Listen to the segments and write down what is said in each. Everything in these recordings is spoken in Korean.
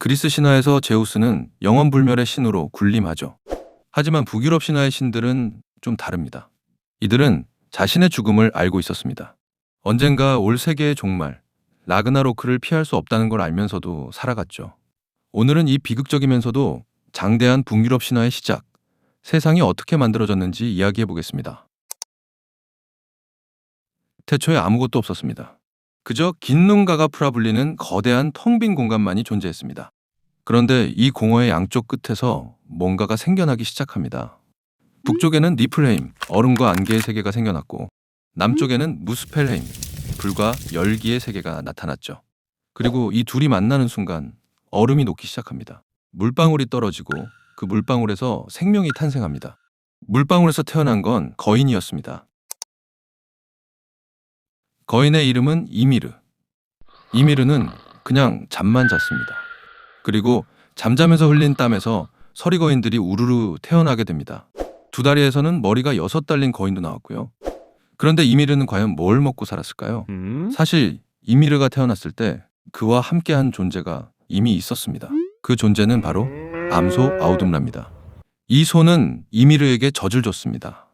그리스 신화에서 제우스는 영원불멸의 신으로 군림하죠. 하지만 북유럽 신화의 신들은 좀 다릅니다. 이들은 자신의 죽음을 알고 있었습니다. 언젠가 올 세계의 종말, 라그나로크를 피할 수 없다는 걸 알면서도 살아갔죠. 오늘은 이 비극적이면서도 장대한 북유럽 신화의 시작, 세상이 어떻게 만들어졌는지 이야기해 보겠습니다. 태초에 아무것도 없었습니다. 그저 긴 눈가가 풀어 불리는 거대한 텅 빈 공간만이 존재했습니다. 그런데 이 공허의 양쪽 끝에서 뭔가가 생겨나기 시작합니다. 북쪽에는 니플헤임, 얼음과 안개의 세계가 생겨났고, 남쪽에는 무스펠헤임, 불과 열기의 세계가 나타났죠. 그리고 이 둘이 만나는 순간 얼음이 녹기 시작합니다. 물방울이 떨어지고 그 물방울에서 생명이 탄생합니다. 물방울에서 태어난 건 거인이었습니다. 거인의 이름은 이미르. 이미르는 그냥 잠만 잤습니다. 그리고 잠자면서 흘린 땀에서 서리거인들이 우르르 태어나게 됩니다. 두 다리에서는 머리가 6 달린 거인도 나왔고요. 그런데 이미르는 과연 뭘 먹고 살았을까요? 사실 이미르가 태어났을 때 그와 함께한 존재가 이미 있었습니다. 그 존재는 바로 암소 아우둠라입니다. 이 소는 이미르에게 젖을 줬습니다.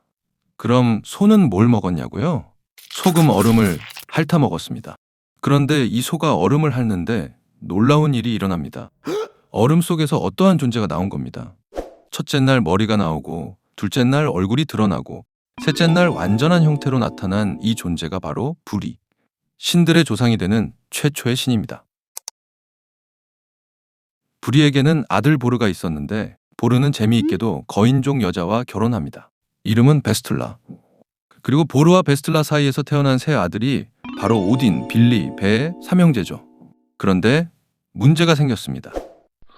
그럼 소는 뭘 먹었냐고요? 소금 얼음을 핥아 먹었습니다. 그런데 이 소가 얼음을 핥는데 놀라운 일이 일어납니다. 얼음 속에서 어떠한 존재가 나온 겁니다. 첫째 날 머리가 나오고, 둘째 날 얼굴이 드러나고, 셋째 날 완전한 형태로 나타난 이 존재가 바로 불이, 신들의 조상이 되는 최초의 신입니다. 불이에게는 아들 보르가 있었는데, 보르는 재미있게도 거인족 여자와 결혼합니다. 이름은 베스툴라. 그리고 보르와 베스툴라 사이에서 태어난 세 아들이 바로 오딘, 빌리, 베의 삼형제죠. 그런데 문제가 생겼습니다.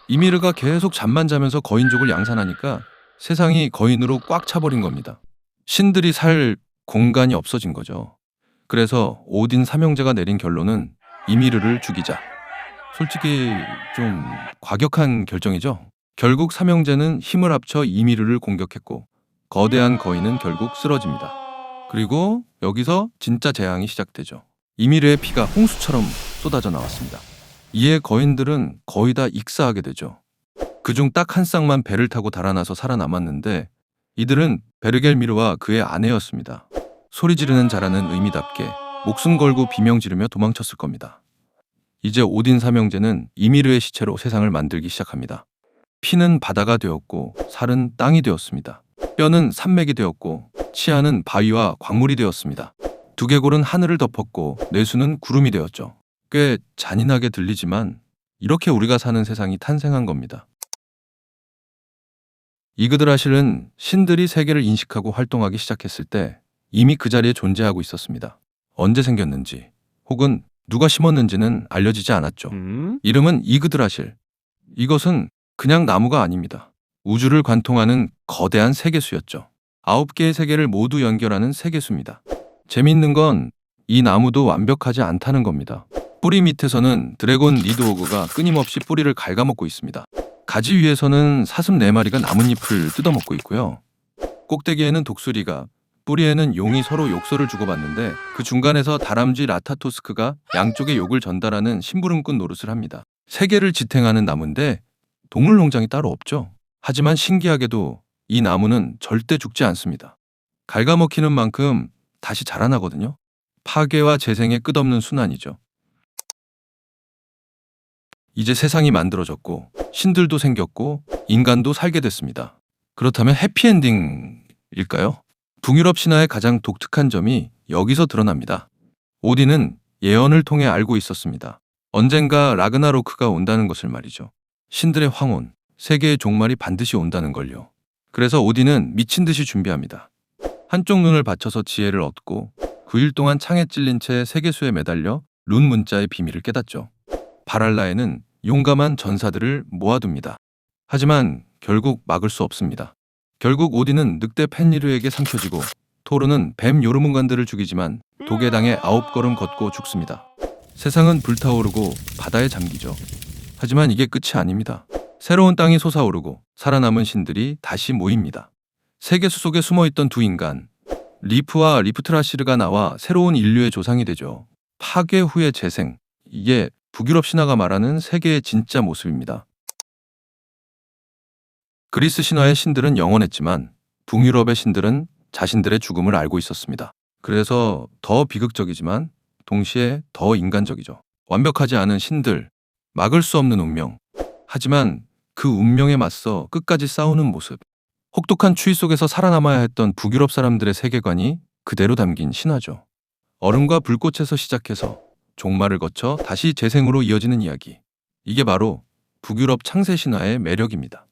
이미르가 계속 잠만 자면서 거인족을 양산하니까 세상이 거인으로 꽉 차버린 겁니다. 신들이 살 공간이 없어진 거죠. 그래서 오딘 삼형제가 내린 결론은 이미르를 죽이자. 솔직히 좀 과격한 결정이죠. 결국 삼형제는 힘을 합쳐 이미르를 공격했고, 거대한 거인은 결국 쓰러집니다. 그리고 여기서 진짜 재앙이 시작되죠. 이미르의 피가 홍수처럼 쏟아져 나왔습니다. 이에 거인들은 거의 다 익사하게 되죠. 그중 딱 한 쌍만 배를 타고 달아나서 살아남았는데, 이들은 베르겔미르와 그의 아내였습니다. 소리 지르는 자라는 의미답게 목숨 걸고 비명 지르며 도망쳤을 겁니다. 이제 오딘 삼형제는 이미르의 시체로 세상을 만들기 시작합니다. 피는 바다가 되었고, 살은 땅이 되었습니다. 뼈는 산맥이 되었고, 치아는 바위와 광물이 되었습니다. 두개골은 하늘을 덮었고, 뇌수는 구름이 되었죠. 꽤 잔인하게 들리지만 이렇게 우리가 사는 세상이 탄생한 겁니다. 이그드라실은 신들이 세계를 인식하고 활동하기 시작했을 때 이미 그 자리에 존재하고 있었습니다. 언제 생겼는지 혹은 누가 심었는지는 알려지지 않았죠. 이름은 이그드라실. 이것은 그냥 나무가 아닙니다. 우주를 관통하는 거대한 세계수였죠. 9개의 세계를 모두 연결하는 세계수입니다. 재미있는 건 이 나무도 완벽하지 않다는 겁니다. 뿌리 밑에서는 드래곤 니드오그가 끊임없이 뿌리를 갉아먹고 있습니다. 가지 위에서는 사슴 4마리가 나뭇잎을 뜯어먹고 있고요. 꼭대기에는 독수리가, 뿌리에는 용이 서로 욕설을 주고받는데, 그 중간에서 다람쥐 라타토스크가 양쪽에 욕을 전달하는 심부름꾼 노릇을 합니다. 세계를 지탱하는 나무인데 동물농장이 따로 없죠. 하지만 신기하게도 이 나무는 절대 죽지 않습니다. 갉아먹히는 만큼 다시 자라나거든요. 파괴와 재생의 끝없는 순환이죠. 이제 세상이 만들어졌고, 신들도 생겼고, 인간도 살게 됐습니다. 그렇다면 해피엔딩일까요? 북유럽 신화의 가장 독특한 점이 여기서 드러납니다. 오딘은 예언을 통해 알고 있었습니다. 언젠가 라그나로크가 온다는 것을 말이죠. 신들의 황혼, 세계의 종말이 반드시 온다는 걸요. 그래서 오딘은 미친 듯이 준비합니다. 한쪽 눈을 받쳐서 지혜를 얻고 9일 동안 창에 찔린 채 세계수에 매달려 룬 문자의 비밀을 깨닫죠. 바랄라에는 용감한 전사들을 모아둡니다. 하지만 결국 막을 수 없습니다. 결국 오딘은 늑대 펜리르에게 삼켜지고, 토르는 뱀 요르문간들을 죽이지만 독에 당해 9걸음 걷고 죽습니다. 세상은 불타오르고 바다에 잠기죠. 하지만 이게 끝이 아닙니다. 새로운 땅이 솟아오르고 살아남은 신들이 다시 모입니다. 세계수 속에 숨어있던 두 인간, 리프와 리프트라시르가 나와 새로운 인류의 조상이 되죠. 파괴 후의 재생, 이게 북유럽 신화가 말하는 세계의 진짜 모습입니다. 그리스 신화의 신들은 영원했지만 북유럽의 신들은 자신들의 죽음을 알고 있었습니다. 그래서 더 비극적이지만 동시에 더 인간적이죠. 완벽하지 않은 신들, 막을 수 없는 운명. 하지만 그 운명에 맞서 끝까지 싸우는 모습. 혹독한 추위 속에서 살아남아야 했던 북유럽 사람들의 세계관이 그대로 담긴 신화죠. 얼음과 불꽃에서 시작해서 종말을 거쳐 다시 재생으로 이어지는 이야기. 이게 바로 북유럽 창세 신화의 매력입니다.